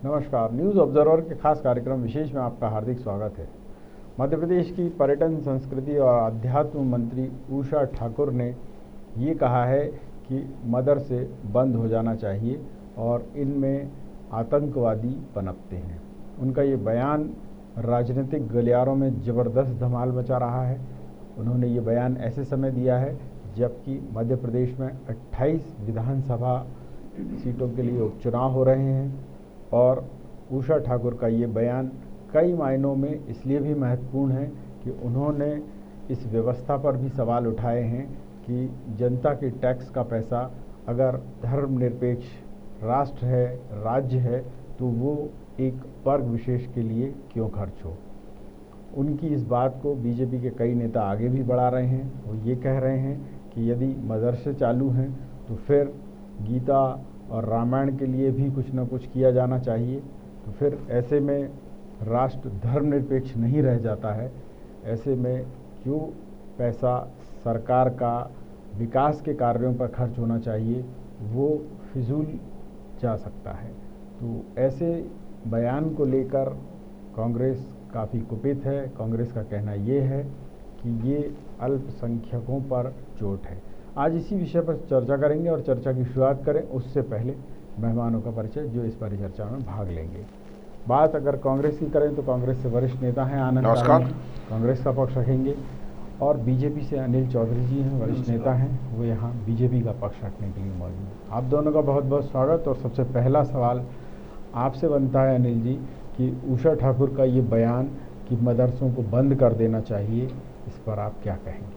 नमस्कार। News observer के खास कार्यक्रम विशेष में आपका हार्दिक स्वागत है। मध्य प्रदेश की पर्यटन, संस्कृति और अध्यात्म मंत्री उषा ठाकुर ने ये कहा है कि मदरसे बंद हो जाना चाहिए और इनमें आतंकवादी पनपते हैं। उनका ये बयान राजनीतिक गलियारों में ज़बरदस्त धमाल मचा रहा है। उन्होंने ये बयान ऐसे समय दिया है जबकि मध्य प्रदेश में 28 विधानसभा सीटों के लिए उपचुनाव हो रहे हैं और उषा ठाकुर का ये बयान कई मायनों में इसलिए भी महत्वपूर्ण है कि उन्होंने इस व्यवस्था पर भी सवाल उठाए हैं कि जनता के टैक्स का पैसा अगर धर्मनिरपेक्ष राष्ट्र है, राज्य है, तो वो एक वर्ग विशेष के लिए क्यों खर्च हो। उनकी इस बात को बीजेपी के कई नेता आगे भी बढ़ा रहे हैं। वो ये कह रहे हैं कि यदि मदरसे चालू हैं तो फिर गीता और रामायण के लिए भी कुछ न कुछ किया जाना चाहिए। तो फिर ऐसे में राष्ट्र धर्मनिरपेक्ष नहीं रह जाता है। ऐसे में क्यों पैसा सरकार का विकास के कार्यों पर खर्च होना चाहिए, वो फिजूल जा सकता है। तो ऐसे बयान को लेकर कांग्रेस काफ़ी कुपित है। कांग्रेस का कहना ये है कि ये अल्पसंख्यकों पर चोट है। आज इसी विषय पर चर्चा करेंगे और चर्चा की शुरुआत करें उससे पहले मेहमानों का परिचय जो इस परिचर्चा में भाग लेंगे। बात अगर कांग्रेस की करें तो कांग्रेस से वरिष्ठ नेता हैं आनंद तारानी, कांग्रेस का पक्ष रखेंगे, और बीजेपी से अनिल चौधरी जी हैं, वरिष्ठ नेता हैं, वो यहाँ बीजेपी का पक्ष रखने के लिए मौजूद हैं। आप दोनों का बहुत बहुत स्वागत। और सबसे पहला सवाल आपसे बनता है अनिल जी कि उषा ठाकुर का ये बयान कि मदरसों को बंद कर देना चाहिए, इस पर आप क्या कहेंगे?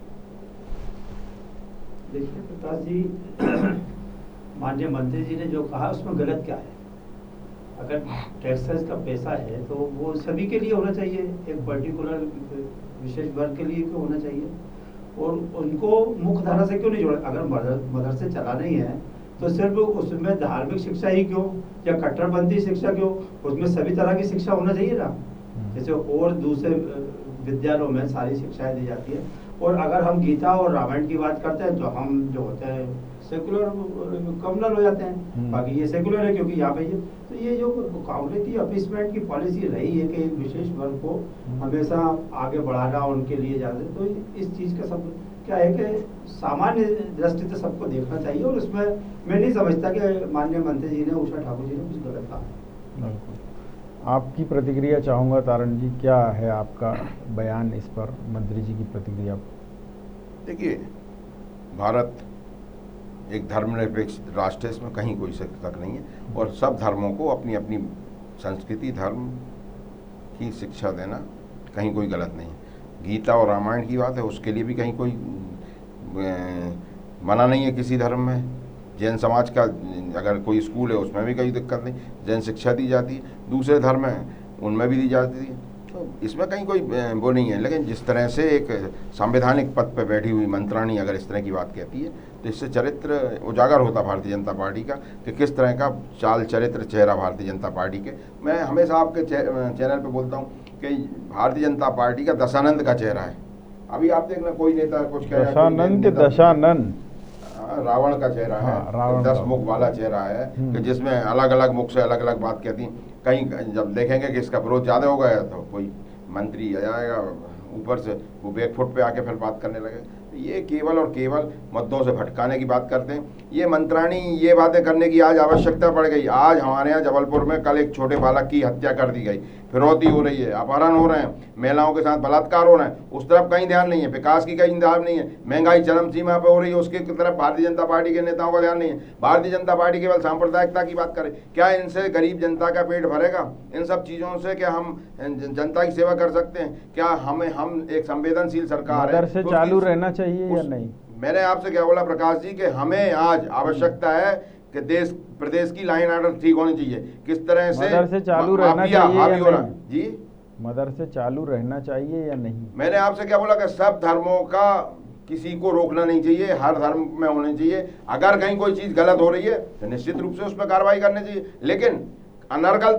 देखिए प्रकाश जी, माननीय मंत्री जी ने जो कहा उसमें गलत क्या है। अगर टैक्सेस का पैसा है तो वो सभी के लिए होना चाहिए, एक पर्टिकुलर विशेष वर्ग के लिए क्यों होना चाहिए, और उनको मुख्य धारा से क्यों नहीं जोड़ा। अगर मदरसे चलाना ही है तो सिर्फ उसमें धार्मिक शिक्षा ही क्यों या कट्टरपंथी शिक्षा क्यों, उसमें सभी तरह की शिक्षा होना चाहिए ना। जैसे और दूसरे विद्यालयों में सारी शिक्षाएं दी जाती है। और अगर हम गीता और रामायण की बात करते हैं तो हम जो होते हैं सेकुलर कम्युनल हो जाते हैं, बाकी ये सेकुलर है क्योंकि यहाँ पे तो ये जो कांग्रेस की अपीसमेंट की पॉलिसी रही है कि एक विशेष वर्ग को हमेशा आगे बढ़ाना, उनके लिए ज्यादा, तो इस चीज का सब क्या है कि सामान्य दृष्टि से सबको देखना चाहिए। और उसमें मैं नहीं समझता कि माननीय मंत्री जी ने, उषा ठाकुर जी ने कुछ गलत कहा। आपकी प्रतिक्रिया चाहूँगा तारण जी, क्या है आपका बयान इस पर, मंत्री जी की प्रतिक्रिया? देखिए, भारत एक धर्मनिरपेक्ष राष्ट्र है, इसमें कहीं कोई शक नहीं है, और सब धर्मों को अपनी अपनी संस्कृति, धर्म की शिक्षा देना कहीं कोई गलत नहीं है। गीता और रामायण की बात है, उसके लिए भी कहीं कोई मना नहीं है किसी धर्म में। जैन समाज का अगर कोई स्कूल है उसमें भी कोई दिक्कत नहीं, जैन शिक्षा दी जाती है। दूसरे धर्म है उनमें भी दी जाती है, तो इसमें कहीं कोई वो नहीं है। लेकिन जिस तरह से एक संवैधानिक पद पर बैठी हुई मंत्राणी अगर इस तरह की बात कहती है तो इससे चरित्र उजागर होता भारतीय जनता पार्टी का कि किस तरह का चाल चरित्र चेहरा भारतीय जनता पार्टी के। मैं हमेशा आपके चैनल पर बोलता हूँ कि भारतीय जनता पार्टी का दशानंद का चेहरा है। अभी आप देखना कोई नेता कुछ कह दशानंद के दशानंद रावण का चेहरा है, 10 मुख वाला चेहरा है कि जिसमें अलग अलग मुख से अलग अलग बात कहती। कहीं जब देखेंगे कि इसका विरोध ज़्यादा हो गया तो कोई मंत्री आ जाएगा ऊपर से, वो बैकफुट पे आके फिर बात करने लगे। ये केवल और केवल मुद्दों से भटकाने की बात करते हैं। ये मंत्राणी ये बातें करने की आज आवश्यकता पड़ गई। आज हमारे यहाँ जबलपुर में कल एक छोटे बालक की हत्या कर दी गई, फिरौती हो रही है, अपहरण हो रहे हैं, महिलाओं के साथ बलात्कार हो रहे हैं, उस तरफ कहीं ध्यान नहीं है। विकास की कहीं ध्यान नहीं है। महंगाई चरम सीमा पर हो रही है, उसकी तरफ भारतीय जनता पार्टी के नेताओं का ध्यान नहीं है। भारतीय जनता पार्टी केवल सांप्रदायिकता की बात करे। क्या इनसे गरीब जनता का पेट भरेगा? इन सब चीज़ों से क्या हम जनता की सेवा कर सकते हैं? क्या हम एक संवेदनशील सरकार है? मदरसे चालू रहना चाहिए या नहीं? मैंने आपसे क्या बोला प्रकाश जी कि हमें आज आवश्यकता है कि देश प्रदेश की लाइन ऑर्डर ठीक होनी चाहिए। किस तरह से मदरसे चालू रहना चाहिए या नहीं? जी, मदरसे चालू रहना चाहिए या नहीं? मैंने आपसे क्या बोला कि सब धर्मों का किसी को रोकना नहीं चाहिए, हर धर्म में होने चाहिए। अगर कहीं कोई चीज़ गलत हो रही है तो निश्चित रूप से उस पर कार्रवाई करनी चाहिए। लेकिन अनर्गल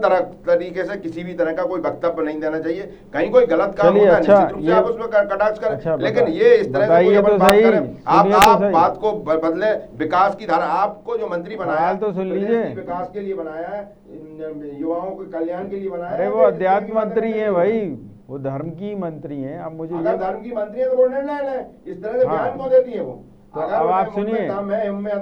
तरीके से किसी भी तरह का कोई वक्तव्य नहीं देना चाहिए। कहीं कोई गलत काम होता है निश्चित रूप से आप उसमें कटाक्ष करें, लेकिन ये इस तरह से कोई अपन बात करें, आप बात को बदले। विकास की धारा, आपको जो मंत्री बनाया तो सुन लीजिए, विकास के लिए बनाया है, युवाओं के कल्याण के लिए बनाया है। अरे वो अध्यात्म मंत्री है भाई, वो धर्म की मंत्री हैं। अब मुझे अगर धर्म की मंत्री है तो वो निर्णय लें, इस तरह से बयान क्यों देती है वो? तो अब आप सुनिए,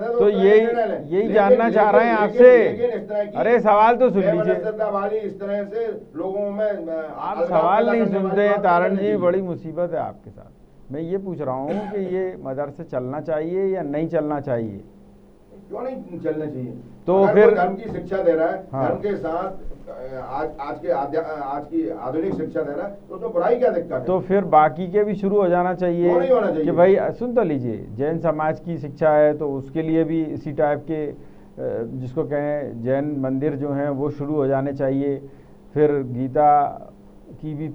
तो यही जानना चाह रहे हैं आपसे। अरे सवाल तो सुन लीजिए, इस तरह से लोगों में आप सवाल नहीं सुनते हैं तारण जी, बड़ी मुसीबत है आपके साथ। मैं ये पूछ रहा हूँ कि ये मदरसे चलना चाहिए या नहीं चलना चाहिए? क्यों नहीं चलना चाहिए? तो फिर धर्म की शिक्षा दे रहा है, धर्म के साथ आज की आधुनिक शिक्षा दे रहा है, तो उसमें बुराई क्या दिक्कत है? तो फिर बाकी के भी शुरू हो जाना चाहिए। क्यों नहीं होना चाहिए? कि भाई सुन तो लीजिए, जैन समाज की शिक्षा है तो उसके लिए भी इसी टाइप के जिसको कहें जैन मंदिर जो हैं वो शुरू हो जाने चाहिए। फिर गीता की भी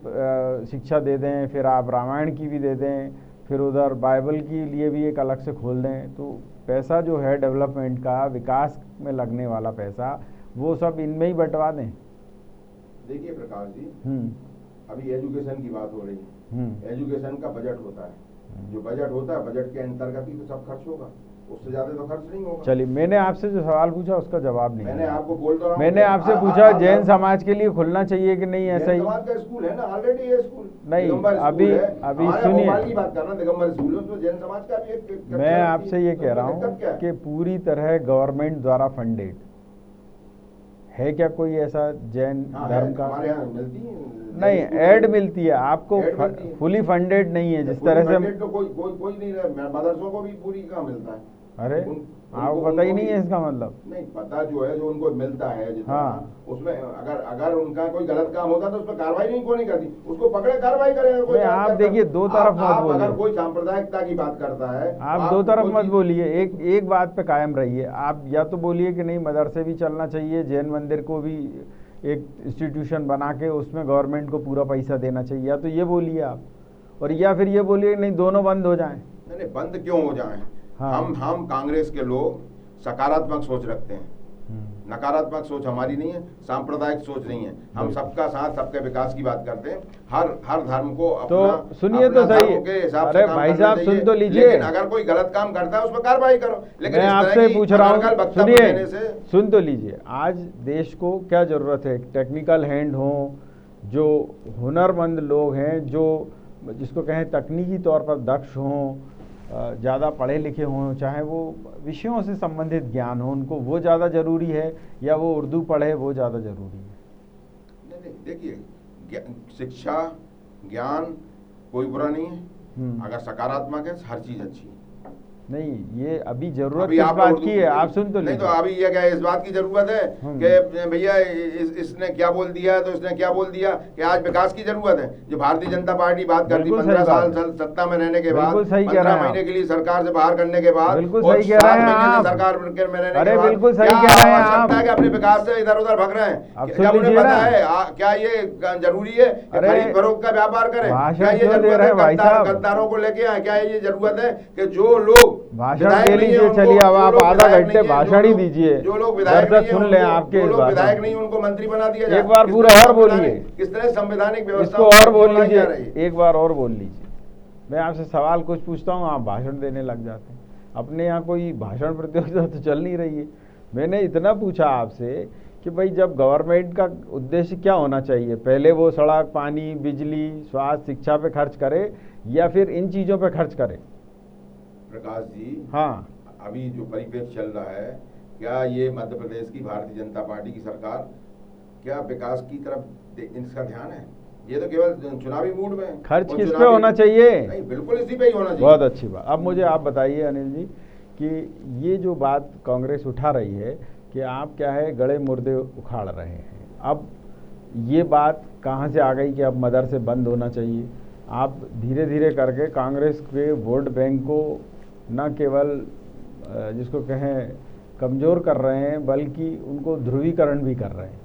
शिक्षा दे दें, फिर आप रामायण की भी दे दें, फिर उधर बाइबल के लिए भी एक अलग से खोल दें। तो पैसा जो है डेवलपमेंट का, विकास में लगने वाला पैसा, वो सब इनमें ही बंटवा दें। देखिए प्रकाश जी, अभी एजुकेशन की बात हो रही है। एजुकेशन का बजट होता है, जो बजट होता है बजट के अंतर्गत ही तो सब खर्च होगा, उससे ज्यादा तो खर्च नहीं होगा। चलिए, मैंने आपसे जो सवाल पूछा उसका जवाब नहीं। मैंने आपको बोल रहा हूं, मैंने आपसे पूछा जैन समाज के लिए खुलना चाहिए कि नहीं, ऐसा ही। समाज का स्कूल है ना ऑलरेडी, ये स्कूल नहीं, अभी सुनिए, की बात कर रहा दिगंबर स्कूल, उसमें जैन समाज का भी एक मैं आपसे ये कह रहा हूँ कि पूरी तरह गवर्नमेंट द्वारा फंडेड है क्या कोई ऐसा जैन धर्म का? हमारे यहाँ मिलती है नहीं, एड मिलती है आपको, फुली फंडेड नहीं है जिस तरह से। तो कोई नहीं, मदरसों को भी पूरी का मिलता है। अरे आपको पता ही नहीं है इसका मतलब? नहीं पता, जो है जो उनको मिलता है जितना, उसमें अगर उनका कोई गलत काम होता तो उस पर कार्रवाई नहीं करती, उसको पकड़े कार्रवाई करें। आप देखिए, दो तरफ मत बोलिए। अगर कोई सांप्रदायिकता की बात करता है, आप दो तरफ मत बोलिए, एक बात पे कायम रहिए। आप या तो बोलिए कि नहीं मदरसे भी चलना चाहिए, जैन मंदिर को भी एक इंस्टीट्यूशन बना के उसमें गवर्नमेंट को पूरा पैसा देना चाहिए, या तो ये बोलिए आप, और या फिर ये बोलिए नहीं दोनों बंद हो जाएं। नहीं, बंद क्यों हो जाएं? हम कांग्रेस के लोग सकारात्मक सोच रखते हैं, नकारात्मक सोच हमारी नहीं है, सांप्रदायिक सोच नहीं है। हम सबका साथ, सबके विकास की बात करते हैं। हर धर्म को अपना, तो सुनिए तो सही। अरे भाई साहब सुन तो लीजिए, लेकिन अगर कोई गलत काम करता है उस पर कार्रवाई करो। लेकिन मैं आपसे पूछ रहा हूँ, सुनिए, सुन तो लीजिए। आज देश को क्या जरूरत है? टेक्निकल हैंड हो, जो हुनरमंद लोग हैं, जो जिसको कहें तकनीकी तौर पर दक्ष हों, ज़्यादा पढ़े लिखे हों, चाहे वो विषयों से संबंधित ज्ञान हो उनको, वो ज़्यादा ज़रूरी है या वो उर्दू पढ़े वो ज़्यादा ज़रूरी है? नहीं, देखिए शिक्षा ज्ञान कोई बुरा नहीं है, अगर सकारात्मक है हर चीज़ अच्छी है। नहीं, ये अभी जरूरत किस बात की है? आप सुन तो नहीं, तो अभी ये क्या इस बात की जरूरत है कि भैया इसने क्या बोल दिया, तो इसने क्या बोल दिया कि आज विकास की जरूरत है? जो भारतीय जनता पार्टी बात करती 15 साल सत्ता में रहने के बाद, 15 महीने के लिए सरकार से बाहर करने के बाद, बिल्कुल सही कह रहे हैं आप, सरकार में रहने के बाद, बिल्कुल सही कह रहे हैं आप, कि अपने विकास से इधर उधर भग रहे हैं। क्या उन्हें पता है क्या ये जरूरी है खरीद फरोख्त का व्यापार करें? क्या ये जरूरत है गद्दारों को लेके आए? क्या ये जरूरत है कि जो लोग भाषण दे लीजिए? चलिए, अब आप आधा घंटे भाषण ही दीजिए, जो लोग विधायक सुन लें आपके, विधायक नहीं उनको मंत्री बना दिया जाए। एक बार पूरा और बोलिए, किस तरह संवैधानिक व्यवस्था इसको और बोल लीजिए, एक बार और बोल लीजिए। मैं आपसे सवाल कुछ पूछता हूँ, आप भाषण देने लग जाते हैं। अपने यहाँ कोई भाषण प्रतियोगिता तो चल नहीं रही है। मैंने इतना पूछा आपसे कि भाई जब गवर्नमेंट का उद्देश्य क्या होना चाहिए, पहले वो सड़क, पानी, बिजली, स्वास्थ्य, शिक्षा पे खर्च करे या फिर इन चीज़ों पे खर्च करे? प्रकाश जी, हाँ, अभी जो परिप्रेक्ष्य चल रहा है, क्या ये मध्य प्रदेश की भारतीय जनता पार्टी की सरकार क्या विकास की तरफ इसका ध्यान है? ये तो केवल चुनावी मूड में खर्च किस पे होना चाहिए? नहीं, बिल्कुल इसी पे ही होना चाहिए। बहुत अच्छी बात। अब मुझे आप बताइए अनिल जी कि ये जो बात कांग्रेस उठा रही है कि आप क्या है गड़े मुर्दे उखाड़ रहे हैं, अब ये बात कहाँ से आ गई कि अब मदरसे बंद होना चाहिए? आप धीरे धीरे करके कांग्रेस के वोट बैंक को न केवल जिसको कहें कमज़ोर कर रहे हैं, बल्कि उनको ध्रुवीकरण भी कर रहे हैं,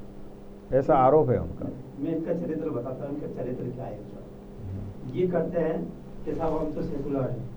ऐसा आरोप है उनका। मैं इनका चरित्र बताता हूँ, इनका चरित्र क्या है। ये करते हैं कि साहब हम तो सेकुलर हैं,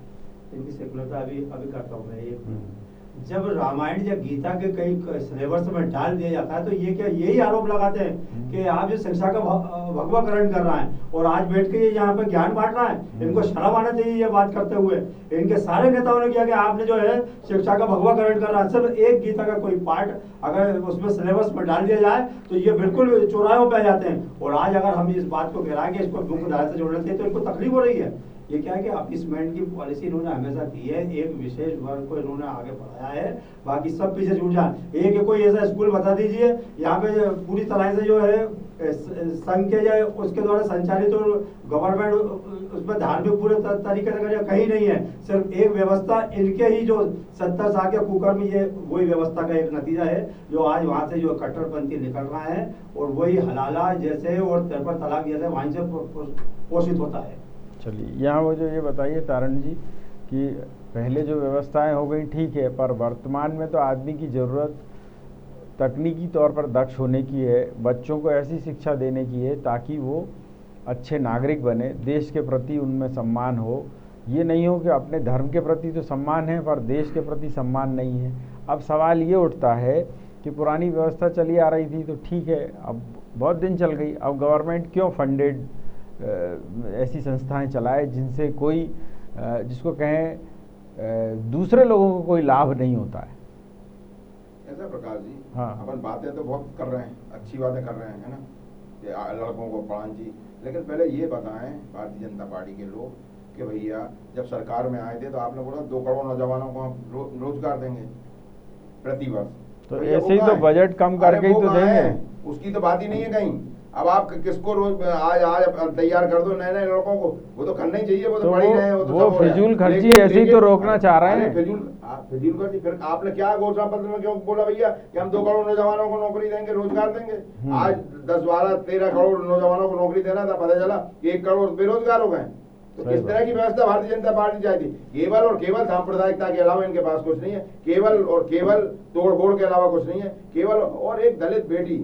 इनकी सेकुलरता अभी करता हूँ मैं। जब रामायण या गीता के कई सिलेबस में डाल दिया जाता है तो ये क्या यही आरोप लगाते हैं कि आप जो शिक्षा का भगवाकरण कर रहा है और आज बैठ के ये यहाँ पे ज्ञान बांट रहा है। इनको शर्म आना चाहिए ये बात करते हुए। इनके सारे नेताओं ने किया कि आपने जो है शिक्षा का भगवाकरण कर रहा है। सिर्फ एक गीता का कोई पार्ट अगर उसमें सिलेबस में डाल दिया जाए तो ये बिल्कुल चौराहों पे आ जाते हैं। और आज अगर हम इस बात को गिरा के इसको मुख्य धारा से जोड़ना चाहिए तो इनको तकलीफ हो रही है। ये क्या है कि अपीसमेंट की पॉलिसी इन्होंने हमेशा की है, एक विशेष वर्ग को इन्होंने आगे बढ़ाया है, बाकी सब पीछे छूट जाए। एक कोई ऐसा स्कूल बता दीजिए यहाँ पे पूरी तरह से जो है संघ के या उसके द्वारा संचालित और गवर्नमेंट उसमें धार्मिक पूरे तरीके से कहीं नहीं है। सिर्फ एक व्यवस्था इनके ही जो 70 साल के कुकर्म ये वही व्यवस्था का एक नतीजा है जो आज वहाँ से जो कट्टरपंथी निकल रहा है और वही हलाला जैसे और ट्रिपल तलाक जैसे वहीं से पोषित होता है। चलिए, यहाँ मुझे ये बताइए तारण जी कि पहले जो व्यवस्थाएं हो गई ठीक है, पर वर्तमान में तो आदमी की ज़रूरत तकनीकी तौर पर दक्ष होने की है, बच्चों को ऐसी शिक्षा देने की है ताकि वो अच्छे नागरिक बने, देश के प्रति उनमें सम्मान हो। ये नहीं हो कि अपने धर्म के प्रति तो सम्मान है पर देश के प्रति सम्मान नहीं है। अब सवाल ये उठता है कि पुरानी व्यवस्था चली आ रही थी तो ठीक है, अब बहुत दिन चल गई, अब गवर्नमेंट क्यों फंडेड ऐसी संस्थाएं चलाए जिनसे कोई जिसको कहें दूसरे लोगों को कोई लाभ नहीं होता है। ऐसा प्रकाश जी, हाँ, अपन बातें तो बहुत कर रहे हैं, अच्छी बातें कर रहे हैं, है ना, कि लड़कों को पढ़ाएं जी, लेकिन पहले ये बताएं भारतीय जनता पार्टी के लोग कि भैया जब सरकार में आए थे तो आपने बोला 2 करोड़ नौजवानों को हम रोजगार देंगे प्रति वर्ष। तो ऐसे ही तो बजट कम करके ही तो देंगे, उसकी तो बात ही नहीं है कहीं। अब आप किसको रोज आज तैयार कर दो नए लड़कों को, वो तो करना ही चाहिए, वो तो पढ़ ही रहे हैं, वो फिजूल खर्ची ऐसे ही तो रोकना चाह रहे हैं। फिजूल खर्ची फिर आपने क्या घोषणा पत्र में क्यों बोला भैया कि हम 2 करोड़ नौजवानों को नौकरी देंगे, रोजगार देंगे। आज 10, 12, 13 करोड़ नौजवानों को नौकरी देना था, पता चला 1 करोड़ बेरोजगार हो गए। तो किस तरह की व्यवस्था भारतीय जनता पार्टी चाहती? केवल और केवल सांप्रदायिकता के अलावा इनके पास कुछ नहीं है, केवल और केवल तोड़ फोड़ के अलावा कुछ नहीं है। केवल और एक दलित बेटी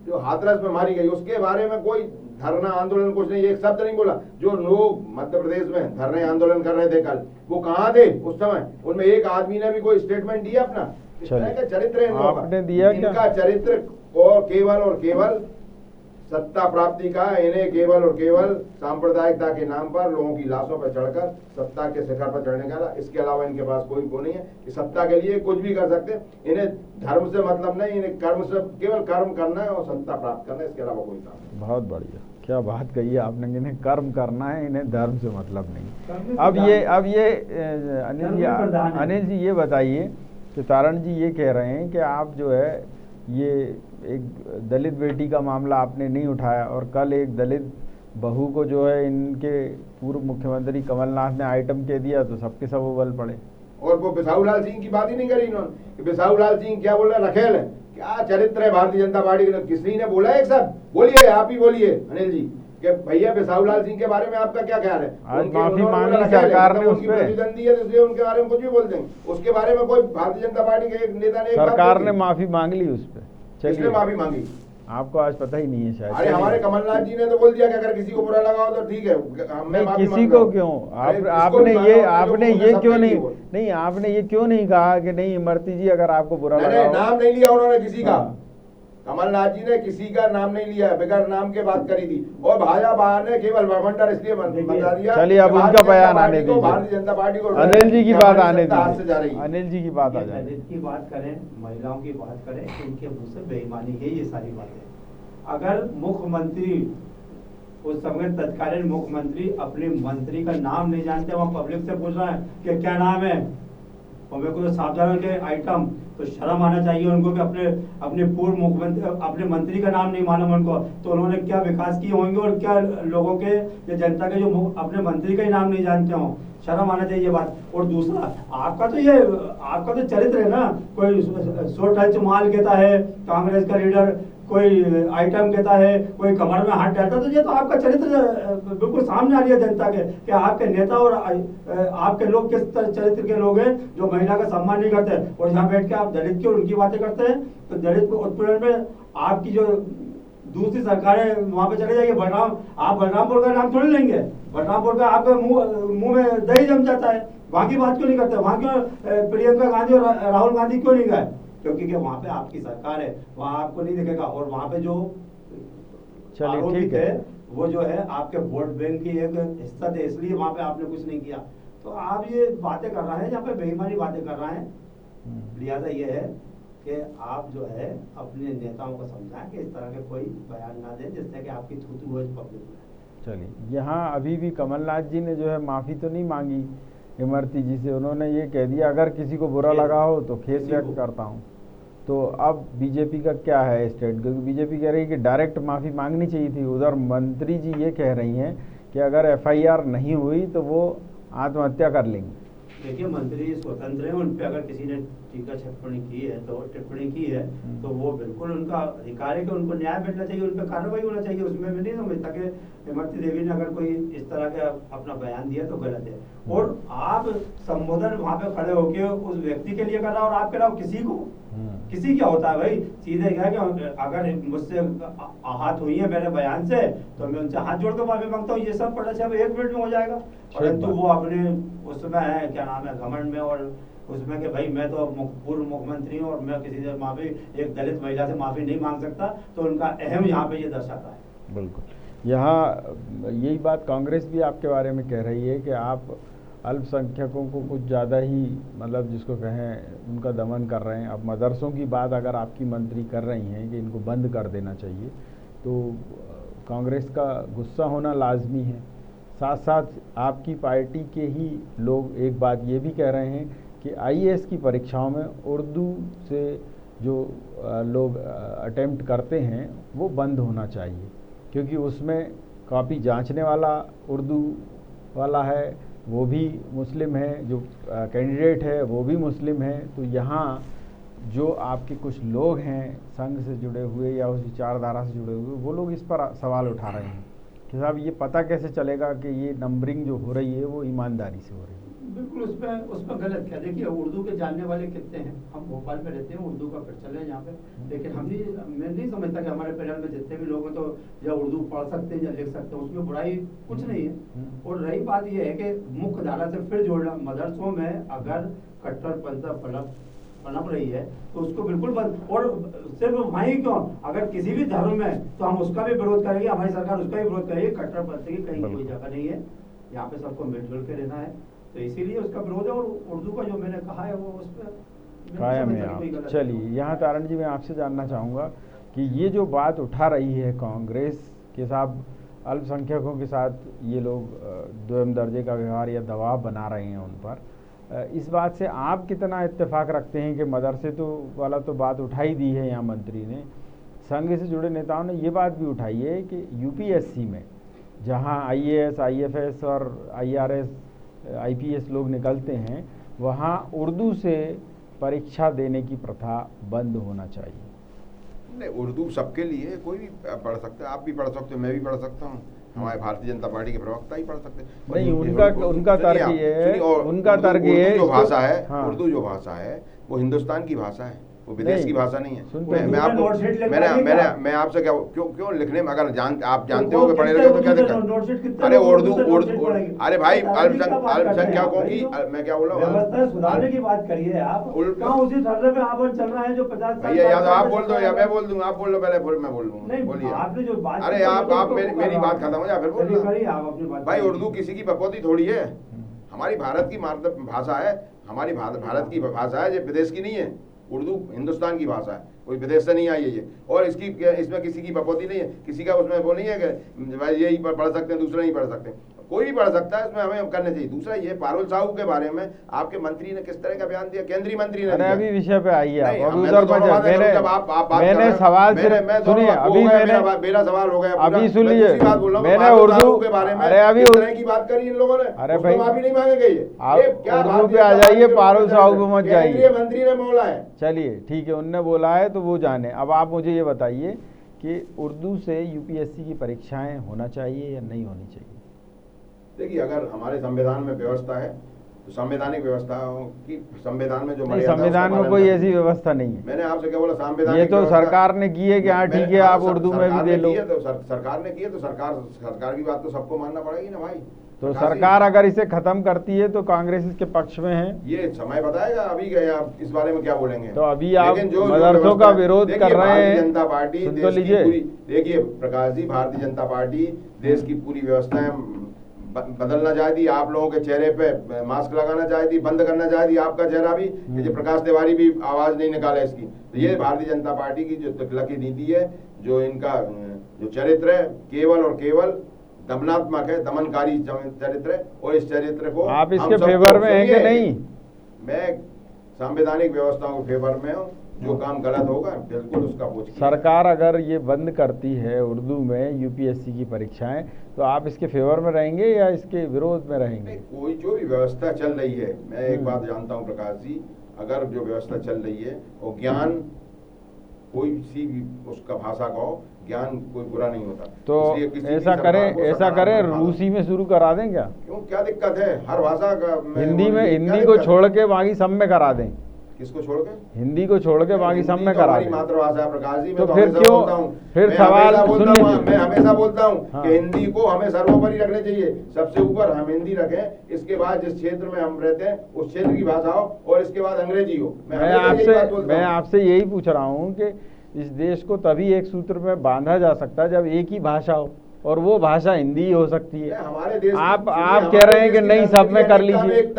जो हाथरस में मारी गई उसके बारे में कोई धरना आंदोलन कुछ नहीं, एक शब्द नहीं बोला। जो लोग मध्य प्रदेश में धरने आंदोलन कर रहे थे कल, वो कहाँ थे उस समय? उनमें एक आदमी ने भी कोई स्टेटमेंट दिया अपना? इस तरह का चरित्र है आपने दिया क्या? इनका चरित्र और केवल सत्ता प्राप्ति का, इन्हें केवल और केवल सांप्रदायिकता के नाम पर लोगों की लाशों पर चढ़कर सत्ता के शिखर पर चढ़ने का, इसके अलावा इनके पास कोई वो नहीं है कि सत्ता के लिए कुछ भी कर सकते। इन्हें धर्म से मतलब नहीं, इन्हें कर्म से, केवल कर्म करना है और सत्ता प्राप्त करना है, इसके अलावा कोई काम नहीं। बहुत बढ़िया, क्या बात कही आपने, इन्हें कर्म करना है, इन्हें धर्म से मतलब नहीं। अब ये अनिल जी ये बताइए कि तारण जी ये कह रहे हैं कि आप जो है ये एक दलित बेटी का मामला आपने नहीं उठाया और कल एक दलित बहू को जो है इनके पूर्व मुख्यमंत्री कमलनाथ ने आइटम कह दिया तो सबके सब उबल पड़े। और वो बिसाहू लाल सिंह की बात ही नहीं करी इन्होंने कि बिसाहू लाल सिंह क्या बोल रहे, रखेल है, क्या चरित्र है भारतीय जनता पार्टी के। किसी ने बोला एक सब? बोलिए, आप ही बोलिए अनिल जी कि भैया बिसाहू लाल सिंह के बारे में आपका क्या ख्याल है? आज माफी मांग ली सरकार ने, उस पे प्रतिद्वंदी है इसलिए उनके बारे में कुछ भी बोल देंगे। उसके बारे में कोई भारतीय जनता पार्टी के एक नेता ने सरकार ने माफी मांग ली उस पे। किसने माफी मांगी? आपको आज पता ही नहीं है शायद। अरे हमारे कमलनाथ जी ने तो बोल दिया कि अगर किसी को बुरा लगा हो तो ठीक है, नहीं किसी को क्यों, आपने ये क्यों नहीं आपने ये क्यों नहीं कहा कि नहीं इमरती जी अगर आपको बुरा लगा? नाम नहीं लिया उन्होंने किसी का, कमलनाथ जी ने किसी का नाम नहीं लिया, बगैर नाम के बात करी थी। और भाजपा ने केवल भ्रमंडर इसलिए बता दिया। चलिए अब उनका बयान आने दीजिए, भारतीय जनता पार्टी को अनिल जी की बात आने दीजिए, अनिल जी की बात आ जाए। दलित की बात करें, महिलाओं की बात करें, इनके मुंह से बेईमानी है ये सारी बातें। अगर मुख्यमंत्री उस समय तत्कालीन मुख्यमंत्री अपने मंत्री का नाम नहीं जानते, वहाँ पब्लिक से पूछ रहे हैं कि क्या नाम है, और मेरे को तो सावधान के आइटम, तो शर्म आना चाहिए उनको कि अपने पूर्व मुख्यमंत्री, अपने मंत्री का नाम नहीं मालूम उनको, तो उन्होंने क्या विकास किए होंगे और क्या लोगों के या जनता के जो अपने मंत्री का ही नाम नहीं जानते हो। शर्म आना चाहिए बात। और दूसरा, आपका तो चरित्र है ना, कोई सोट माल कहता है कांग्रेस का लीडर, कोई आइटम कहता है, कोई कमर में हाथ डालता, तो ये तो आपका चरित्र बिल्कुल सामने आ रही है जनता के कि आपके नेता और आपके लोग किस चरित्र के लोग हैं जो महिला का सम्मान नहीं करते। और यहाँ बैठ के आप दलित की और उनकी बातें करते हैं। तो दलित को उत्पीड़न में आपकी जो दूसरी सरकारें वहां पे चले जाइए, आप बलरामपुर का नाम थोड़ी लेंगे, बलरामपुर का आपके मुंह में दही जम जाता है। वहाँ की बात क्यों नहीं करते? वहाँ क्यों प्रियंका गांधी और राहुल गांधी क्यों नहीं गए? क्योंकि वहाँ पे आपकी सरकार है, वहाँ आपको नहीं दिखेगा। और वहाँ पे जो आरोपित है वो जो है आपके वोट बैंक की एक हिस्सा थे, इसलिए वहाँ पे आपने कुछ नहीं किया। तो आप ये बातें कर रहे हैं, यहाँ पे बेईमानी बातें कर रहे हैं। लिहाजा ये है कि आप जो है अपने नेताओं को समझाएं कि इस तरह के कोई बयान ना दें जिससे कि आपकी थूथू हो पब्लिक में। चलिए, यहाँ अभी भी कमलनाथ जी ने जो है माफ़ी तो नहीं मांगी इमरती जी से। उन्होंने ये कह दिया अगर किसी को बुरा लगा हो तो खेद व्यक्त करता हूँ। तो अब बीजेपी का क्या है स्टेट? क्योंकि बीजेपी कह रही है कि डायरेक्ट माफ़ी मांगनी चाहिए थी। उधर मंत्री जी ये कह रही हैं कि अगर एफआईआर नहीं हुई तो वो आत्महत्या कर लेंगे। देखिए, मंत्री स्वतंत्र हैं, उन पे अगर किसी ने टीका टिप्पणी की है तो वो बिल्कुल उनका अधिकार है कि उनको न्याय मिलना चाहिए, उन पे कार्रवाई होना चाहिए। उसमें मैं नहीं समझता कि इमरती देवी ने अगर कोई इस तरह का अपना बयान दिया तो गलत है। और आप संबोधन वहाँ पे खड़े होके उस व्यक्ति के लिए कर रहा और आप कह रहा हो किसी क्या होता है भाई? सीधे क्या है कि अगर मुझसे आहत हुई है मेरे बयान से तो मैं उनसे हाथ जोड़ कर माफी मांगता हूँ। ये सब पता चला 1 मिनट में हो जाएगा। परंतु वो अपने उसमें है, क्या नाम है, घमंड में और उसमें कि भाई मैं तो पूर्व मुख्यमंत्री हूँ और मैं किसी से माफी, एक दलित महिला से माफी नहीं मांग सकता। तो उनका अहम यहाँ पे ये दर्शाता है। बिल्कुल, यहाँ यही बात कांग्रेस भी आपके बारे में कह रही है कि आप अल्पसंख्यकों को कुछ ज़्यादा ही, मतलब जिसको कहें, उनका दमन कर रहे हैं। अब मदरसों की बात अगर आपकी मंत्री कर रही हैं कि इनको बंद कर देना चाहिए, तो कांग्रेस का गुस्सा होना लाजमी है। साथ साथ आपकी पार्टी के ही लोग एक बात ये भी कह रहे हैं कि आईएएस की परीक्षाओं में उर्दू से जो लोग अटेम्प्ट करते हैं वो बंद होना चाहिए, क्योंकि उसमें कॉपी जांचने वाला उर्दू वाला है, वो भी मुस्लिम है, जो कैंडिडेट है वो भी मुस्लिम है। तो यहाँ जो आपके कुछ लोग हैं संघ से जुड़े हुए या उस विचारधारा से जुड़े हुए, वो लोग इस पर सवाल उठा रहे हैं कि साहब ये पता कैसे चलेगा कि ये नंबरिंग जो हो रही है वो ईमानदारी से हो रही है। बिल्कुल, उसमें गलत क्या? देखिए, उर्दू के जानने वाले कितने हैं। हम भोपाल में रहते हैं, उर्दू का प्रचलन है यहाँ पे, लेकिन मैं नहीं समझता कि हमारे परिवार में जितने भी लोग हैं तो या उर्दू पढ़ सकते हैं या लिख सकते हैं, उसमें बुराई कुछ नहीं है। और रही बात यह है कि मुख्य धारा से फिर जोड़ना, मदरसों में अगर कट्टरपंथी पनप रही है तो उसको बिल्कुल बंद। और सिर्फ वहीं क्यों, अगर किसी भी धर्म में तो हम उसका भी विरोध करेंगे, हमारी सरकार उसका भी विरोध करेगी। कट्टरपंथी की कहीं कोई जगह नहीं है, यहाँ पे सबको मिलजुल के रहना है, तो इसीलिए उसका विरोध है। और उर्दू का जो मैंने कहा है वो उस पर कायम है आप। चलिए, यहाँ तारण जी मैं आपसे जानना चाहूँगा कि ये जो बात उठा रही है कांग्रेस के साथ, अल्पसंख्यकों के साथ ये लोग दोयम दर्जे का व्यवहार या दबाव बना रहे हैं उन पर, इस बात से आप कितना इत्तेफाक रखते हैं कि मदरसे तो वाला तो बात उठाई दी है यहाँ मंत्री ने, संघ से जुड़े नेताओं ने ये बात भी उठाई है कि यूपीएससी में जहाँ आईएएस, आईएफएस और आईआरएस, आईपीएस लोग निकलते हैं, वहाँ उर्दू से परीक्षा देने की प्रथा बंद होना चाहिए। नहीं, उर्दू सबके लिए, कोई भी पढ़ सकता है, आप भी पढ़ सकते हो, मैं भी पढ़ सकता हूँ, हमारे भारतीय जनता पार्टी के प्रवक्ता ही पढ़ सकते हैं। नहीं, उनका तर्क ये जो भाषा है, उर्दू जो भाषा है वो हिंदुस्तान की भाषा है, वो विदेश की भाषा नहीं है। मैं आपको मैं आपसे क्यों लिखने में, अगर आप जानते हो कि पढ़े लिखे तो क्या दिक्कत? अरे उर्दू, अरे भाई अल्पसंख्यकों की, मैं क्या बोल रहा हूँ, सुधारने की बात करिए आप। उसी धरने पे आप चल रहा है जो 50 साल। भैया, या तो आप बोल दो या मैं बोल दूंगा। आप बोल लो पहले, फिर मैं बोल लूंगा। बोलिए आपने जो बात, अरे आप मेरी बात खत्म हो या फिर बोल। भाई, उर्दू किसी की बकौती थोड़ी है, हमारी भारत की मातृभाषा है, हमारी भारत की भाषा है, ये विदेश की नहीं है। उर्दू हिंदुस्तान की भाषा है, कोई विदेश से नहीं आई है ये। और इसमें किसी की बकौती नहीं है, किसी का उसमें वो नहीं है कि भाई यही पढ़ सकते हैं दूसरे नहीं पढ़ सकते, कोई भी पढ़ सकता है, इसमें हमें करना चाहिए। दूसरा ये पारुल साहू के बारे में आपके मंत्री ने किस तरह का बयान दिया, केंद्रीय मंत्री ने। अभी विषय पे आइए मैंने सवाल सुनिए, अभी मेरा सवाल हो गया, अभी सुनिए, मैंने उर्दू के बारे में अभी तरह की बात करी इन लोगों ने। अरे भाई, माफी नहीं मांगे गई, उर्दू पे आ जाइए, पारुल साहू पे मत जाइए। केंद्रीय मंत्री ने बोला है। चलिए ठीक है, उनने बोला है तो वो जाने। अब आप मुझे ये बताइए कि उर्दू से यूपीएससी की परीक्षाएं होना चाहिए या नहीं होनी चाहिए? देखिए, अगर हमारे संविधान में व्यवस्था है तो संवैधानिक व्यवस्था की, संविधान में जो संविधान में कोई ऐसी व्यवस्था नहीं है। मैंने आपसे क्या बोला, संविधान ये तो सरकार ने की है कि हाँ ठीक है आप उर्दू में भी दे लो। सरकार ने की है तो सरकार की बात तो सबको मानना पड़ेगी ना भाई। तो सरकार अगर इसे खत्म करती है तो कांग्रेस इसके पक्ष में है। ये समय बताएगा, अभी गए आप इस बारे में क्या बोलेंगे। तो अभी आप मदरसों का विरोध कर रहे हैं। जनता पार्टी सुन तो लीजिए, देखिए प्रकाश जी, भारतीय जनता पार्टी देश की पूरी व्यवस्थाएं बदलना चाहती, आप लोगों के चेहरे पे मास्क लगाना चाहती, बंद करना चाहती, आपका चेहरा भी, कि प्रकाश तिवारी भी आवाज नहीं निकाले इसकी। तो ये भारतीय जनता पार्टी की जो तकलकी नीति है, जो इनका जो चरित्र है, केवल और केवल दमनात्मक है, दमनकारी चरित्र है। और इस चरित्र को आप इसके फेवर में हैं कि नहीं? मैं संवैधानिक व्यवस्थाओं के फेवर में हूँ। जो काम गलत होगा बिल्कुल उसका पूछ। सरकार अगर ये बंद करती है उर्दू में यूपीएससी की परीक्षाएं, तो आप इसके फेवर में रहेंगे या इसके विरोध में रहेंगे? कोई जो भी व्यवस्था चल रही है, मैं एक बात जानता हूँ प्रकाश जी, अगर जो व्यवस्था चल रही है वो ज्ञान, कोई सी भी उसका भाषा का हो, ज्ञान कोई बुरा नहीं होता। तो ऐसा करें रूसी में शुरू करा दें क्या? क्यों, क्या दिक्कत है? हर भाषा का हिंदी को छोड़ के बाकी सब में करा दें। किसको छोड़ के? हिंदी को छोड़ के बाकी सब में करा दें। मातृभाषा है प्रकाश जी। तो फिर क्यों, फिर सवाल सुनिए, मैं हमेशा बोलता हूँ कि हिंदी को हमें सर्वोपरि रखना चाहिए, सबसे ऊपर हम हिंदी रखें, इसके बाद जिस क्षेत्र में हम रहते हैं उस क्षेत्र की भाषा हो, और इसके बाद अंग्रेजी हो। मैं आपसे यही पूछ रहा हूँ कि इस देश को तभी एक सूत्र में बांधा जा सकता है जब एक ही भाषा हो, और वो भाषा हिंदी हो सकती है। हमारे देश आप कह रहे हैं कि नहीं, सब में कर लीजिए।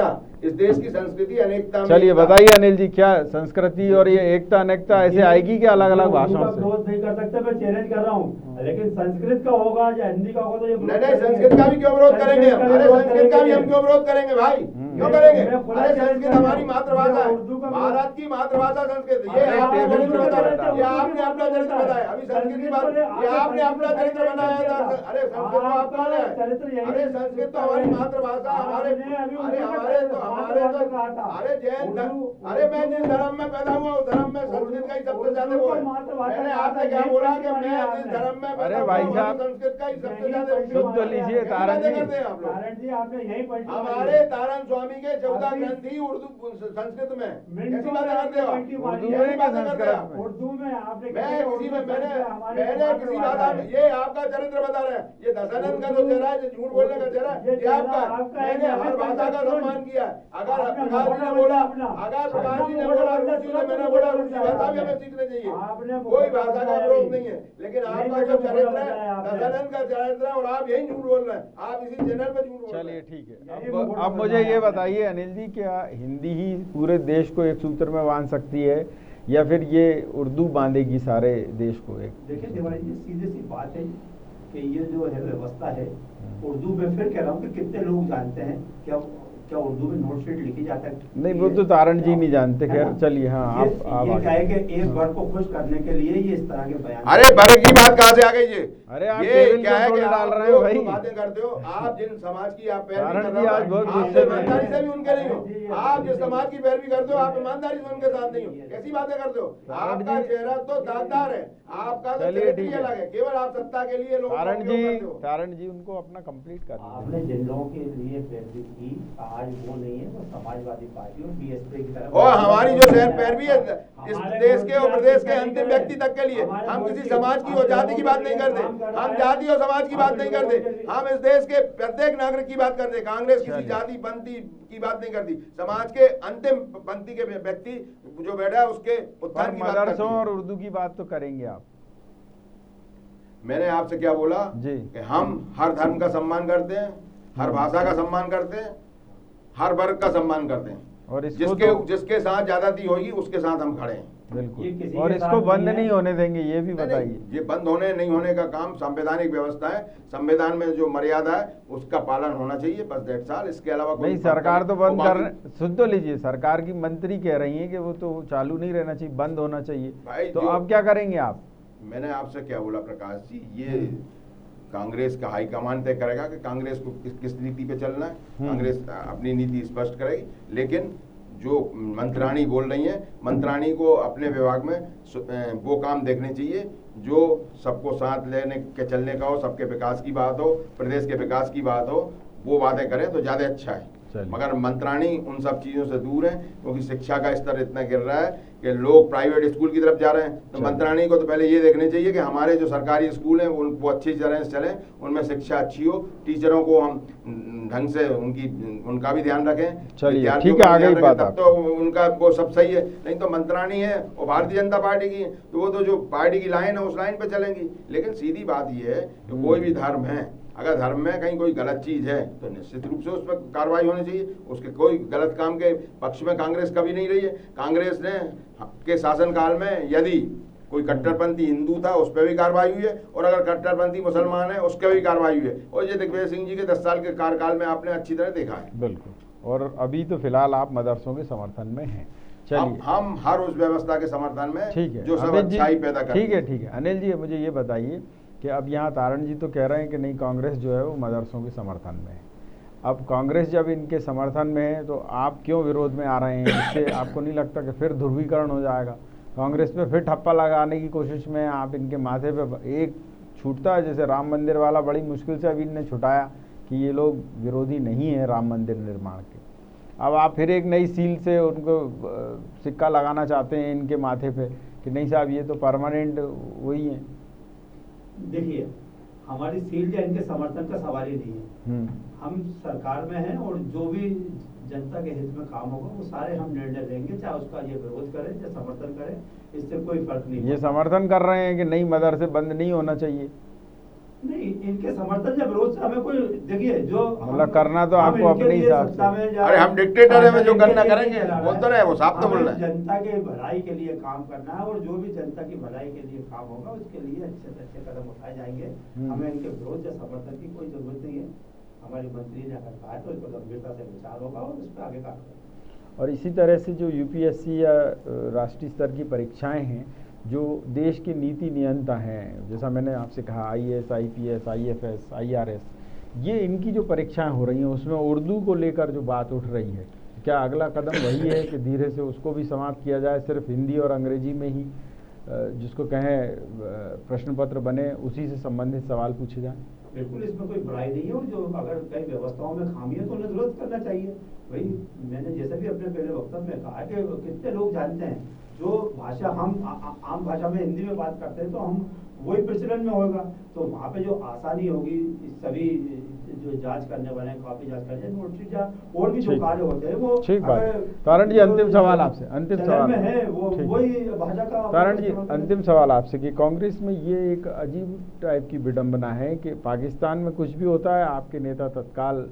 इस देश की संस्कृति अनेकता। चलिए बताइए अनिल जी, क्या संस्कृति और ये एकता अनेकता ऐसे आएगी क्या अलग अलग भाषाओं से? विरोध नहीं कर सकते, मैं चैलेंज कर रहा हूँ, लेकिन संस्कृत का होगा या हिंदी का होगा तो ये नहीं, संस्कृत का भी क्यों विरोध करेंगे? अरे संस्कृत का भी हम क्यों विरोध करेंगे भाई? क्यों करेंगे? अरे संस्कृत हमारी मातृभाषा है, भारत की मातृभाषा संस्कृत। ये आपने चरित्र बताया, ये आपने अपना चरित्र बताया। अभी संस्कृत की बात, ये आपने अपना चरित्र बनाया था। अरे संस्कृत तो आपका है, अरे संस्कृत तो हमारी मातृभाषा, हमारे अरे जैन, अरे मैं जिस धर्म में पैदा हुआ उस धर्म में संस्कृत का ही सबसे ज्यादा वो है। मैंने आपसे क्या बोला कि मैं जिस धर्म में पैदा हुआ संस्कृत का ही सबसे ज्यादा सुन तो लीजिए तारण जी, आपने यही हमारे तारण स्वामी के 14 ग्रंथ ही उर्दू संस्कृत में, कैसी बातें करते हो? उर्दू में आपने मैंने किसी बात, ये आपका चरित्र बता रहे हैं, ये दशानंद का जो चेहरा है, झूठ बोलने का चेहरा, ये आपका। मैंने हर भाषा का सम्मान किया। अगर प्रकाश जी ने बोला, रूसी ने, मैंने बोला रूसी भाषा भी हमें सीखनी चाहिए, कोई भाषा का विरोध नहीं है। लेकिन आपका जो चरित्र है दशानंद का चरित्र है, और आप यही झूठ बोल रहे हैं, आप इसी चैनल पे झूठ बोल रहे हैं। चलिए ठीक है, अब मुझे ये बताइए अनिल जी, क्या हिंदी ही पूरे देश को एक सूत्र में बांध सकती है या फिर ये उर्दू बांधेगी सारे देश को एक? देखिए तिवारी जी, सीधी सी बात है कि ये जो है व्यवस्था है उर्दू में, फिर कह रहा हूँ कि कितने लोग जानते हैं क्या उर्दू में नोट शीट लिखी जाता है? नहीं, वो तो तारण जी नहीं जानते। खैर चलिए, हाँ आप ये कहे कि एक वर्ग को खुश करने के लिए ये इस तरह के बयान। अरे वर्ग की बात कहाँ से आ गई ये? अरे आप ये क्या है कि डाल रहे हो भाई, बातें करते हो आप जिन समाज की आप पैरवी तारण कर जी रहे आज बहुत हो, आप गुस्से में ईमानदारी से भी उनके नहीं हो। आप जिस समाज की पैरवी करते हो आप ईमानदारी से उनके साथ नहीं हो, कैसी बातें करते हो? आपका चेहरा तो दानदार है, आपका तो चरित्र ही अलग है, केवल आप सत्ता के लिए लोग। तारण जी उनको अपना कंप्लीट कर, आपने जिन लोगों के लिए पैरवी की आज वो नहीं है, वो समाजवादी पार्टी और बीएसपी की तरफ। और हमारी जो शहर पैरवी है इस देश के और प्रदेश के अंतिम व्यक्ति तक के लिए, हम किसी समाज की और जाति की बात नहीं करते, हम जाति और समाज की बात नहीं करते, हम इस देश के प्रत्येक नागरिक की बात करते। कांग्रेस किसी जाति पंथी की बात नहीं करती, समाज के अंतिम पंक्ति के व्यक्ति जो बैठा है उसके उत्थान की बात करती है। और उर्दू की बात तो करेंगे आप? मैंने आपसे क्या बोला जी कि हम हर धर्म का सम्मान करते हैं, हर भाषा का सम्मान करते हैं, हर वर्ग का सम्मान करते हैं, और जिसके साथ ज्यादती होगी उसके साथ हम खड़े हैं। बिल्कुल, और इसको बंद नहीं होने देंगे, ये भी बताइए। ये बंद होने नहीं होने का काम संवैधानिक व्यवस्था है, संविधान में जो मर्यादा है उसका पालन होना चाहिए, बस 1.5 साल, इसके अलावा नहीं। सरकार तो बंद कर, सुन तो लीजिए, सरकार की मंत्री कह रही है कि वो तो चालू नहीं रहना चाहिए, बंद होना चाहिए, तो अब क्या करेंगे आप? मैंने आपसे क्या बोला प्रकाश जी, ये कांग्रेस का हाईकमान तय करेगा कि कांग्रेस को किस नीति पे चलना है, कांग्रेस अपनी नीति स्पष्ट करेगी। लेकिन जो मंत्राणी बोल रही हैं, मंत्राणी को अपने विभाग में वो काम देखने चाहिए जो सबको साथ लेने के चलने का हो, सबके विकास की बात हो, प्रदेश के विकास की बात हो, वो बातें करें तो ज्यादा अच्छा है। मगर मंत्राणी उन सब चीज़ों से दूर है, क्योंकि शिक्षा का स्तर इतना गिर रहा है कि लोग प्राइवेट स्कूल की तरफ जा रहे हैं। तो मंत्राणी को तो पहले ये देखना चाहिए कि हमारे जो सरकारी स्कूल हैं वो अच्छी तरह से चलें, उनमें शिक्षा अच्छी हो, टीचरों को हम ढंग से उनका भी ध्यान रखें, चलिए ठीक है, आगे बात तब तो उनका वो सब सही है। नहीं तो मंत्राणी है और भारतीय जनता पार्टी की, तो वो तो जो पार्टी की लाइन है उस लाइन पे चलेंगी। लेकिन सीधी बात ये है कि कोई भी धर्म है, अगर धर्म में कहीं कोई गलत चीज है तो निश्चित रूप से उस पर कार्रवाई होनी चाहिए। उसके कोई गलत काम के पक्ष में कांग्रेस कभी नहीं रही है। कांग्रेस ने के शासनकाल में यदि कोई कट्टरपंथी हिंदू था उस पर भी कार्रवाई हुई है, और अगर कट्टरपंथी मुसलमान है उसके भी कार्रवाई हुई है, और ये दिग्विजय सिंह जी के 10 साल के कार्यकाल में आपने अच्छी तरह देखा है। बिल्कुल। और अभी तो फिलहाल आप मदरसों के समर्थन में हैं। चलिए, हम हर उस व्यवस्था के समर्थन में ठीक है, जो सब अच्छाई पैदा करती है। ठीक है। अनिल जी, मुझे ये बताइए कि अब यहाँ तारण जी तो कह रहे हैं कि नहीं, कांग्रेस जो है वो मदरसों के समर्थन में है। अब कांग्रेस जब इनके समर्थन में है तो आप क्यों विरोध में आ रहे हैं? इससे आपको नहीं लगता कि फिर ध्रुवीकरण हो जाएगा? कांग्रेस पे फिर ठप्पा लगाने की कोशिश में आप इनके माथे पे एक छूटता है, जैसे राम मंदिर वाला बड़ी मुश्किल से अभी इनने छुटाया कि ये लोग विरोधी नहीं है राम मंदिर निर्माण के। अब आप फिर एक नई सील से उनको सिक्का लगाना चाहते हैं इनके माथे पे कि नहीं साहब ये तो परमानेंट वही है। देखिए, हमारी सीट या इनके समर्थन का सवाल ही नहीं है। हम सरकार में हैं और जो भी जनता के हित में काम होगा वो सारे हम निर्णय लेंगे, चाहे उसका ये विरोध करें या समर्थन करें, इससे कोई फर्क नहीं। ये समर्थन कर रहे हैं कि नहीं मदरसे बंद नहीं होना चाहिए? नहीं, इनके समर्थन या विरोध से हमें कोई, देखिए जो मतलब करना तो आपको अपने हिसाब से। अरे हम डिक्टेटर है, जो करना करेंगे, बोलते रहे, वो साफ तो बोल रहे हैं। जनता के भलाई के लिए काम करना है, और जो भी जनता की भलाई के लिए काम होगा उसके लिए अच्छे से अच्छे कदम उठाए जाएंगे। हमें इनके विरोध या समर्थन की कोई जरूरत नहीं है। हमारी मंत्री ने अगर कहा तो इस पर गंभीरता से विचार होगा और इस पर आगे काम होगा। और इसी तरह से जो यूपीएससी या राष्ट्रीय स्तर की परीक्षाएं हैं, जो देश की नीति नियंता हैं, जैसा मैंने आपसे कहा आईएएस, आईपीएस, आईएफएस, आईआरएस, ये इनकी जो परीक्षाएं हो रही हैं उसमें उर्दू को लेकर जो बात उठ रही है, क्या अगला कदम वही है कि धीरे से उसको भी समाप्त किया जाए, सिर्फ हिंदी और अंग्रेजी में ही जिसको कहें प्रश्न पत्र बने, उसी से संबंधित सवाल पूछे जाएं? बिल्कुल, इसमें कोई बुराई नहीं है, और जो अगर कई व्यवस्थाओं में खामी है तो उन्हें दुरुस्त करना चाहिए। भाई मैंने जैसे भी अपने पहले वक्तव्य में कहा कि कितने लोग जानते हैं जो भाषा हम आम भाषा में हिंदी में बात करते हैं तो हम वही प्रचलन में होगा, तो वहाँ पे जो आसानी होगी सभी जो जांच करने वाले, कॉपी जांच करने, नोटरी और भी जो कार्य होते हैं वो। ठीक बात। तारण जी, अंतिम सवाल आपसे, अंतिम सवाल है वो वही भाषा का। तारण जी, अंतिम सवाल आपसे कि कांग्रेस में ये एक अजीब टाइप की विडंबना है कि पाकिस्तान में कुछ भी होता है आपके नेता तत्काल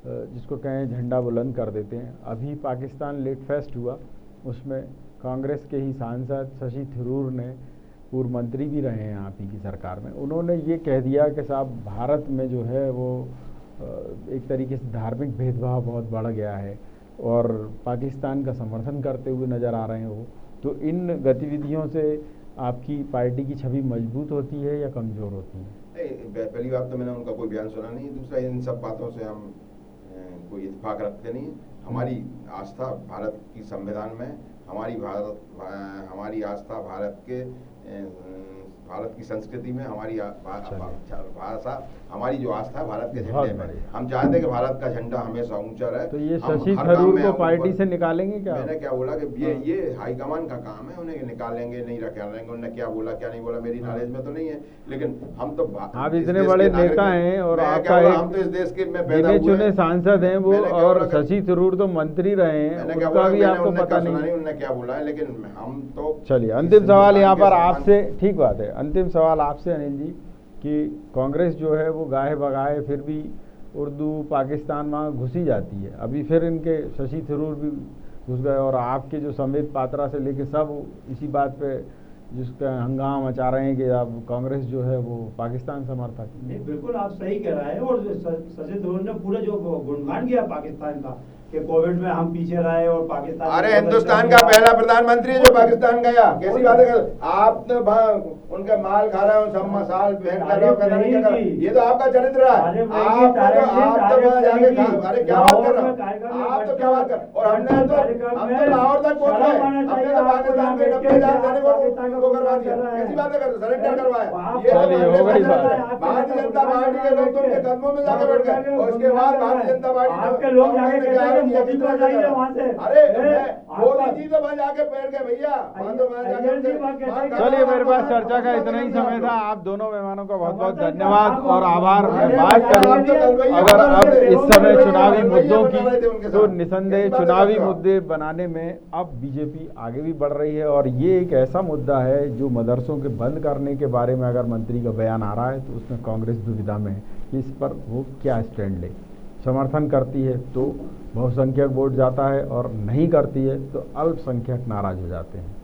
जिसको कहें झंडा बुलंद कर देते हैं। अभी पाकिस्तान लेट फेस्ट हुआ, उसमें कांग्रेस के ही सांसद शशि थरूर ने, पूर्व मंत्री भी रहे हैं आप ही की सरकार में, उन्होंने ये कह दिया कि साहब भारत में जो है वो एक तरीके से धार्मिक भेदभाव बहुत बढ़ गया है और पाकिस्तान का समर्थन करते हुए नज़र आ रहे हैं वो। तो इन गतिविधियों से आपकी पार्टी की छवि मजबूत होती है या कमज़ोर होती है? पहली बात तो मैंने उनका कोई बयान सुना नहीं, दूसरा इन सब बातों से हम कोई इत्तेफाक रखते नहीं। हमारी आस्था भारत की संविधान में, हमारी आस्था भारत की संस्कृति में, हमारी भाषा, हमारी जो आस्था है भारत के झंडे में। हम चाहते हैं कि भारत का झंडा हमेशा ऊंचा रहे। तो ये शशि थरूर को पार्टी से निकालेंगे क्या? मैंने क्या बोला कि ये हाईकमान का काम है, उन्हें निकालेंगे नहीं निकालेंगे। उन्होंने क्या बोला क्या नहीं बोला मेरी नॉलेज में तो नहीं है, लेकिन हम तो आप इतने बड़े नेता हैं और आपका हम तो इस देश के में पैदा हुए चुने सांसद हैं वो, और शशि थरूर तो मंत्री रहे हैं, उसका भी आपको पता नहीं उन्होंने क्या बोला है। लेकिन हम तो चलिए, अंतिम सवाल यहाँ पर आपसे, ठीक बात है, अंतिम सवाल आपसे अनिल जी कि कांग्रेस जो है वो गाहे बगाहे फिर भी उर्दू पाकिस्तान वहाँ घुसी जाती है। अभी फिर इनके शशि थरूर भी घुस गए और आपके जो संबित पात्रा से लेके सब इसी बात पे जिसका हंगामा मचा रहे हैं कि अब कांग्रेस जो है वो पाकिस्तान समर्थक। नहीं, बिल्कुल आप सही कह रहे हैं। और शशि थरूर ने पूरा जो गुणगान किया पाकिस्तान का कि कोविड में हम पीछे रहे और पाकिस्तान। अरे हिंदुस्तान का पहला प्रधानमंत्री जो पाकिस्तान गया, कैसी बातें कर आप तो उनके माल खा रहे हो, सब साल पहन कर रहे हो, पता नहीं क्या कर रहे हो। ये तो आपका चरित्र है। आप तो वहाँ जाके अरे क्या बात कर रहे हो आप, तो क्या बात कर, और हम तो लाहौर तक पहुंच गए, हमने तो पाकिस्तान के 90,000 सैनिकों को करवा दिया। कैसी बातें कर, सरेंडर करवाया। ये भारतीय जनता पार्टी के लोग तो उनके कदमों में जाके बैठ गए, और उसके बाद भारतीय जनता पार्टी आपके लोग जाके कहते हैं मोदी तो जाइए वहाँ से। अरे मोदी जी तो वहाँ जाके बैठ गए भैया, वहाँ तो वहाँ जाके। चलिए, मेरे पास चर्चा का इतना ही समय था। आप दोनों मेहमानों का बहुत बहुत धन्यवाद और आभार। मैं बात करूं अगर अब इस समय चुनावी मुद्दों की, तो निसंदेह चुनावी मुद्दे बनाने में अब बीजेपी आगे भी बढ़ रही है, और ये एक ऐसा मुद्दा है जो मदरसों के बंद करने के बारे में अगर मंत्री का बयान आ रहा है तो उसमें कांग्रेस दुविधा में है कि इस पर वो क्या स्टैंड ले। समर्थन करती है तो बहुसंख्यक वोट जाता है, और नहीं करती है तो अल्पसंख्यक नाराज हो जाते हैं।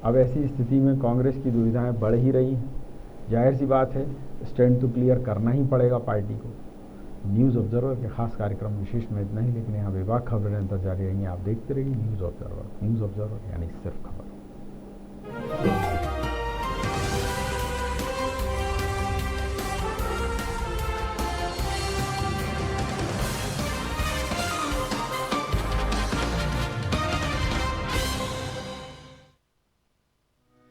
अब ऐसी स्थिति में कांग्रेस की दुविधाएं बढ़ ही रही हैं। जाहिर सी बात है, स्टैंड तो क्लियर करना ही पड़ेगा पार्टी को। न्यूज़ ऑब्जर्वर के खास कार्यक्रम विशेष में इतना ही, लेकिन यहाँ विभाग खबरें अंतर जारी रहेंगी। आप देखते रहिए न्यूज़ ऑब्जर्वर यानी सिर्फ खबर।